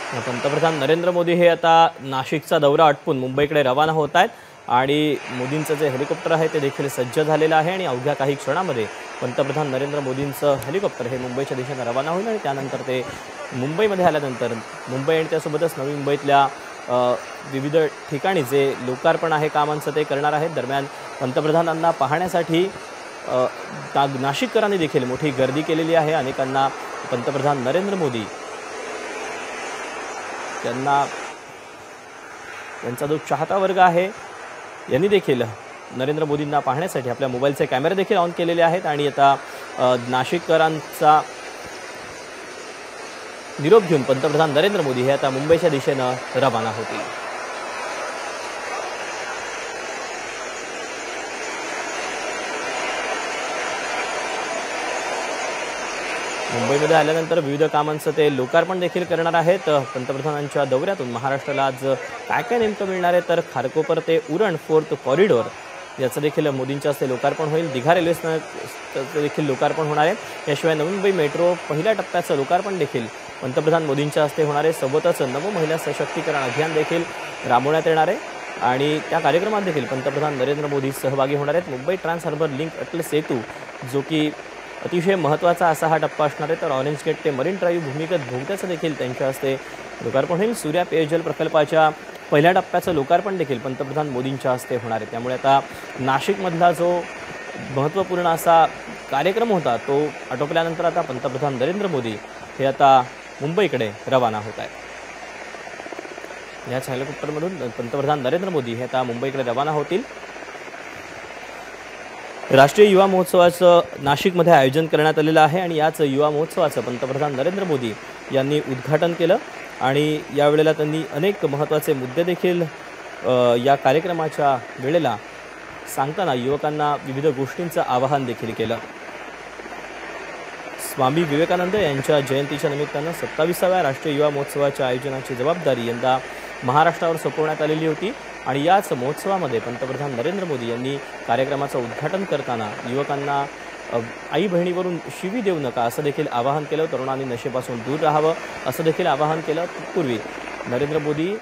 पंतप्रधान नरेंद्र मोदी हे आता नाशिकचा दौरा आटपून मुंबईकडे रवाना होत आहेत आणि मोदींचं जे हेलिकॉप्टर आहे ते देखील सज्ज झालेलं आहे आणि अवघ्या काही क्षणामध्ये पंतप्रधान नरेंद्र मोदींचं हेलिकॉप्टर हे मुंबईच्या दिशेने रवाना होईल आणि त्यानंतर ते मुंबईमध्ये आल्यानंतर मुंबई आणि त्यासोबतच नवी मुंबईतल्या विविध ठिकाणी जे लोकार्पण आहे कामांचं ते करणार आहेत। दरम्यान पंतप्रधानांना पाहण्यासाठी नाशिककरांनी देखील मोठी गर्दी केलेली आहे। अनेकांना पंतप्रधान नरेंद्र मोदी त्यांचा जो चाहता वर्ग आहे यांनी देखील नरेंद्र मोदींना पाहण्यासाठी आपल्या मोबाईलचे कॅमेरे देखील ऑन केलेले आहेत आणि आता नाशिककरांचा निरोप घेऊन पंतप्रधान नरेंद्र मोदी हे आता मुंबईच्या दिशेने रवाना होतील। मुंबईमध्ये आल्यानंतर विविध कामांचं ते लोकार्पण देखील करणार आहेत। पंतप्रधानांच्या दौऱ्यातून महाराष्ट्राला आज काय काय नेमकं मिळणार आहे तर खारकोपर ते उरण 4th कॉरिडॉर याचं देखील मोदींच्या हस्ते लोकार्पण होईल। दिघा रेल्वे स्थानकाचं देखील लोकार्पण होणार आहे। याशिवाय नवी मुंबई मेट्रो पहिल्या टप्प्याचं लोकार्पण देखील पंतप्रधान मोदींच्या हस्ते होणार आहे। सोबतच नमो महिला सशक्तीकरण अभियान देखील राबवण्यात येणार आहे आणि त्या कार्यक्रमात देखील पंतप्रधान नरेंद्र मोदी सहभागी होणार आहेत। Mumbai trans harbour link Atal Setu जो की अतिशय महत्त्वाचा असा हा टप्पा असणार आहे तर ऑरेंज गेट ते मरीन ड्राईव्ह भूमिगत बोगद्याचं देखील त्यांच्या हस्ते लोकार्पण होईल। सूर्या पेयजल प्रकल्पाच्या पहिल्या टप्प्याचं लोकार्पण देखील पंतप्रधान मोदींच्या हस्ते होणार आहे। त्यामुळे आता नाशिकमधला जो महत्त्वपूर्ण असा कार्यक्रम होता तो आटोपल्यानंतर आता पंतप्रधान नरेंद्र मोदी हे आता मुंबईकडे रवाना होत आहेत। याच हेलिकॉप्टरमधून पंतप्रधान नरेंद्र मोदी हे आता मुंबईकडे रवाना होतील। राष्ट्रीय युवा महोत्सवाचं नाशिकमध्ये आयोजन करण्यात आलेलं आहे आणि याच युवा महोत्सवाचं पंतप्रधान नरेंद्र मोदी यांनी उद्घाटन केलं आणि यावेळेला त्यांनी अनेक महत्त्वाचे मुद्दे देखील या कार्यक्रमाच्या वेळेला सांगताना युवकांना विविध गोष्टींचं आवाहन देखील केलं। स्वामी विवेकानंद यांच्या जयंतीच्या निमित्तानं 27व्या राष्ट्रीय युवा महोत्सवाच्या आयोजनाची जबाबदारी यंदा महाराष्ट्रावर सोपवण्यात आलेली होती आणि याच महोत्सवामध्ये पंतप्रधान नरेंद्र मोदी यांनी कार्यक्रमाचं उद्घाटन करताना युवकांना आई बहिणीवरून शिवी देऊ नका असं देखील आवाहन केलं। तरुणांनी नशेपासून दूर राहावं असं देखील आवाहन केलं। पूर्वी नरेंद्र मोदी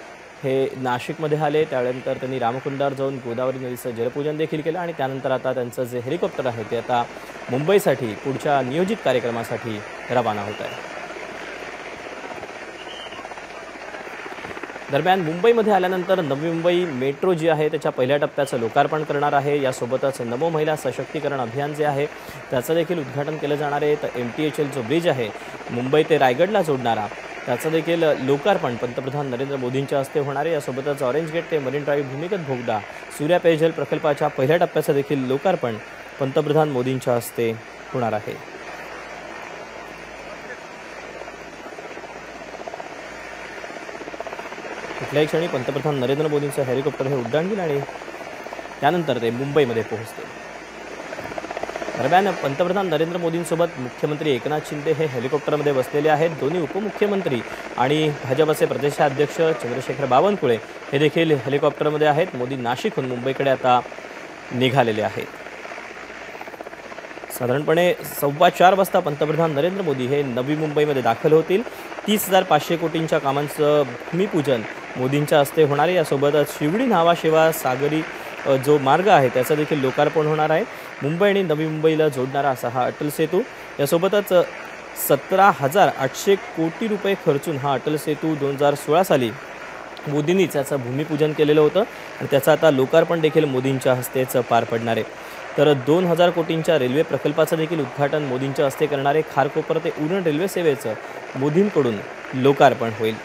हे नाशिकमध्ये आले त्यानंतर त्यांनी रामकुंडावर जाऊन गोदावरी नदीचं जलपूजन देखील केलं आणि त्यानंतर आता त्यांचं जे हेलिकॉप्टर आहे ते आता मुंबईसाठी पुढच्या नियोजित कार्यक्रमासाठी रवाना होत आहे। दरम्यान मुंबईमध्ये आल्यानंतर नवी मुंबई मेट्रो जी आहे त्याच्या पहिल्या टप्प्याचं लोकार्पण करणार आहे। यासोबतच नमो महिला सशक्तीकरण अभियान जे आहे त्याचं देखील उद्घाटन केलं जाणार आहे। तर MTHL जो ब्रिज आहे मुंबई ते रायगडला जोडणारा त्याचं देखील लोकार्पण पंतप्रधान नरेंद्र मोदींच्या हस्ते होणार आहे। यासोबतच ऑरेंज गेट ते मरीन ड्राईव्ह भूमिगत बोगदा सूर्या पेयजल प्रकल्पाच्या पहिल्या टप्प्याचं देखील लोकार्पण पंतप्रधान मोदींच्या हस्ते होणार आहे। कुठल्याही क्षणी पंतप्रधान नरेंद्र मोदींचं हेलिकॉप्टर हे उड्डाण घेईल आणि त्यानंतर ते मुंबईमध्ये पोहोचतील। दरम्यान पंतप्रधान नरेंद्र मोदींसोबत मुख्यमंत्री एकनाथ शिंदे हे हेलिकॉप्टरमध्ये बसलेले आहेत। दोन्ही उपमुख्यमंत्री आणि भाजपचे प्रदेशाध्यक्ष चंद्रशेखर बावनकुळे हे देखील हेलिकॉप्टरमध्ये आहेत। मोदी नाशिकहून मुंबईकडे आता निघालेले आहेत। साधारणपणे 4:15 वाजता पंतप्रधान नरेंद्र मोदी हे नवी मुंबईमध्ये दाखल होतील। 30,500 कोटींच्या कामांचं भूमिपूजन मोदींच्या हस्ते होणार आहे। यासोबतच शिवडी न्हावा शेवा सागरी जो मार्ग आहे त्याचं देखील लोकार्पण होणार आहे। मुंबई आणि नवी मुंबईला जोडणारा असा हा अटल सेतू यासोबतच 17,800 कोटी रुपये खर्चून हा अटल सेतू 2016 साली मोदींनीच याचं भूमिपूजन केलेलं होतं आणि त्याचं आता लोकार्पण देखील मोदींच्या हस्तेच पार पडणार आहे। तर 2,000 कोटींच्या रेल्वे प्रकल्पाचं देखील उद्घाटन मोदींच्या हस्ते करणारे खारकोपर ते उरण रेल्वे सेवेचं मोदींकडून लोकार्पण होईल।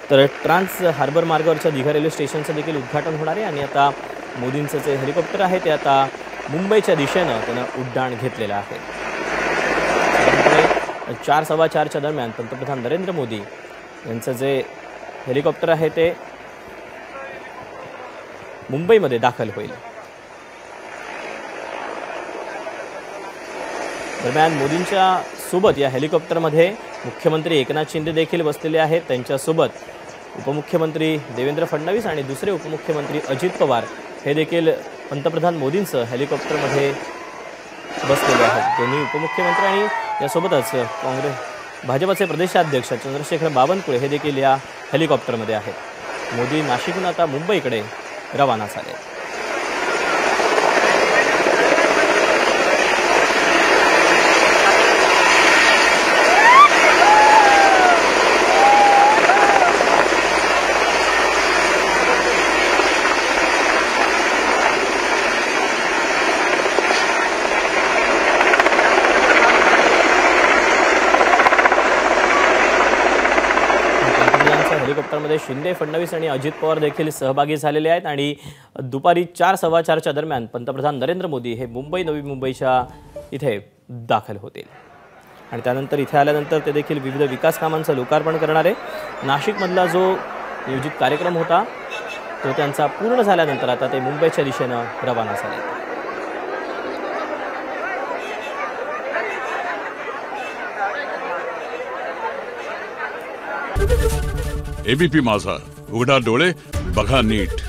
तर ट्रान्स हार्बर मार्गावरच्या दिघा रेल्वे स्टेशनचं देखील उद्घाटन होणार आहे आणि आता मोदींचं जे हेलिकॉप्टर आहे ते आता मुंबईच्या दिशेनं त्यानं उड्डाण घेतलेलं आहे। 4:15च्या दरम्यान पंतप्रधान नरेंद्र मोदी यांचं जे हेलिकॉप्टर आहे ते मुंबईमध्ये दाखल होईल। दरम्यान मोदींच्या सोबत या हेलिकॉप्टरमध्ये मुख्यमंत्री एकनाथ शिंदे देखील बसलेले आहेत। त्यांच्यासोबत उपमुख्यमंत्री देवेंद्र फडणवीस आणि दुसरे उपमुख्यमंत्री अजित पवार हे देखील पंतप्रधान मोदींचं हेलिकॉप्टरमध्ये बसलेले आहेत। दोन्ही उपमुख्यमंत्री आणि यासोबतच भाजपचे प्रदेशाध्यक्ष चंद्रशेखर बावनकुळे हे देखील या हेलिकॉप्टरमध्ये आहेत। मोदी नाशिकहून आता मुंबईकडे रवाना झाले। हेलिकॉप्टरमध्ये शिंदे, फडणवीस आणि अजित पवार देखील सहभागी झालेले आहेत आणि दुपारी 4:15च्या दरम्यान पंतप्रधान नरेंद्र मोदी हे मुंबई नवी मुंबईच्या इथे दाखल होतील आणि त्यानंतर इथे आल्यानंतर ते देखील विविध विकास कामांचं लोकार्पण करणार आहे। नाशिकमधला जो नियोजित कार्यक्रम होता तो त्यांचा पूर्ण झाल्यानंतर आता ते मुंबईच्या दिशेने रवाना झाले। एबीपी माझा, उघडा डोळे बघा नीट।